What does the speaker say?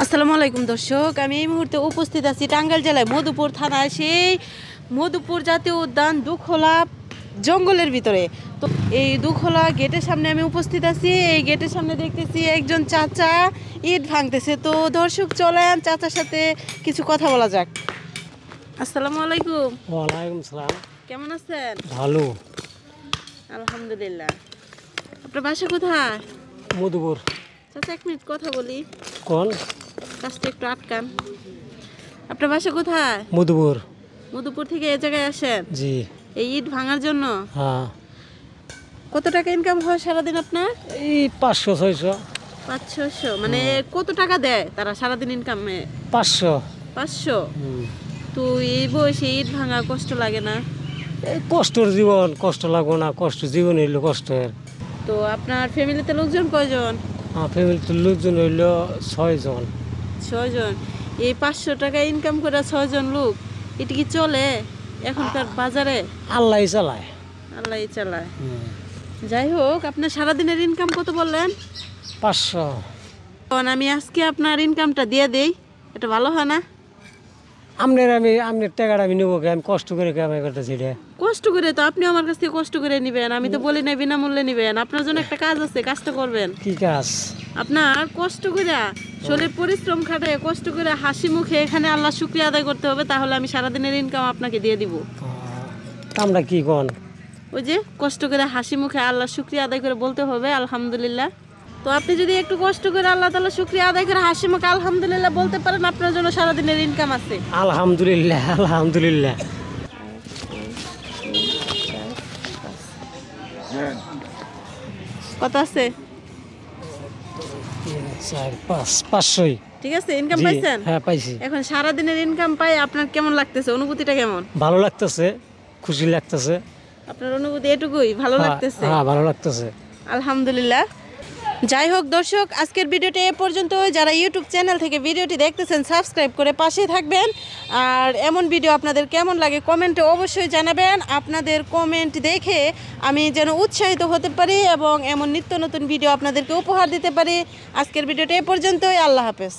আসসালামু আলাইকুম দর্শক, আমি এই মুহূর্তে উপস্থিত আছি টাঙ্গাইল জেলায় মধুপুর থানায়, সেই মধুপুর জাতীয় উদ্যান দুখোলা জঙ্গলের ভিতরে। তো এই দুখোলা গেটের সামনে আমি উপস্থিত আছি। এই গেটের সামনে দেখতেছি একজন চাচা ইট ভাঙতেছে। তো দর্শক চলেন চাচার সাথে কিছু কথা বলা যাক। আসসালামু আলাইকুম। ওয়ালাইকুম সালাম। কেমন আছেন? ভালো, আলহামদুলিল্লাহ। আপনার বাসা কোথায়? মধুপুর। চাচা এক মিনিট কথা বলি, কোন? কাজটা একটু আটকান। আপনার বাসা কোথায়? মধুপুর। মধুপুর থেকে এই জায়গায় আসেন জি। এই ইট ভাঙার জন্য? হ্যাঁ। কত টাকা ইনকাম হয় সারাদিন আপনার? এই 500-600। 500-600 মানে কত টাকা দেয় তারা সারাদিন ইনকামে? 500। 500? তো এই বয়সে ইট ভাঙা কষ্ট লাগে না? এই কষ্টের জীবন, কষ্ট লাগবো না? কষ্ট জীবন হইলো কষ্টের। তো আপনার ফ্যামিলিতে লোকজন কয়জন? আমার ফ্যামিলিতে লোকজন হইলো 6 জন। 6 জন। এই 500 টাকা ইনকাম করে 6 জন লোক, এটা কি চলে এখনকার বাজারে? আল্লাহই চালায়। আল্লাহই চালায়। যাই হোক, আপনার সারাদিনের ইনকাম কত বললেন? 500। কারণ আমি আজকে আপনার ইনকামটা দিয়ে দেই, এটা ভালো হয় না? আপনার টাকাটা আমি নেবো, আমি কষ্ট করে কামাই করতেছি রে। কষ্ট করে তো আপনি আমার কাছ থেকে কষ্ট করে নিবেন, আমি তো বলি না বিনামূল্যে নিবেন। আপনার জন্য একটা কাজ আছে, কাজটা করবেন। কি কাজ? আপনার কষ্ট করে শরীর পরিশ্রম খাটে কষ্ট করে হাসি মুখে এখানে আল্লাহ শুকরিয়া আদায় করতে হবে, তাহলে আমি সারাদিনের ইনকাম আপনাকে দিয়ে দিব। কামটা কি কোন? ওই যে কষ্ট করে হাসি মুখে আল্লাহ শুকরিয়া আদায় করে বলতে হবে আলহামদুলিল্লাহ। তো আপনি যদি একটু কষ্ট করে আল্লাহ তাআলা শুকরিয়া আদায় করে হাসি মুখে আলহামদুলিল্লাহ বলতে পারেন, আপনার জন্য সারাদিনের ইনকাম আছে। আলহামদুলিল্লাহ, আলহামদুলিল্লাহ। কত আছে? 500। ঠিক আছে, ইনকাম পাইছেন? হ্যাঁ পাইছি। এখন সারাদিনের ইনকাম পাই আপনার কেমন লাগতেছে? অনুভূতিটা কেমন? ভালো লাগতেছে, খুশি লাগতেছে। আপনার অনুভূতি এটুকুই? ভালো লাগতেছে? হ্যাঁ ভালো লাগতেছে। আলহামদুলিল্লাহ। যাই হোক দর্শক, আজকের ভিডিওটি এ পর্যন্ত। যারা ইউটিউব চ্যানেল থেকে ভিডিওটি দেখতেছেন সাবস্ক্রাইব করে পাশেই থাকবেন। আর এমন ভিডিও আপনাদের কেমন লাগে কমেন্টে অবশ্যই জানাবেন। আপনাদের কমেন্ট দেখে আমি যেন উৎসাহিত হতে পারি এবং এমন নিত্য নতুন ভিডিও আপনাদেরকে উপহার দিতে পারি। আজকের ভিডিওটি এ পর্যন্তই। আল্লাহ হাফেজ।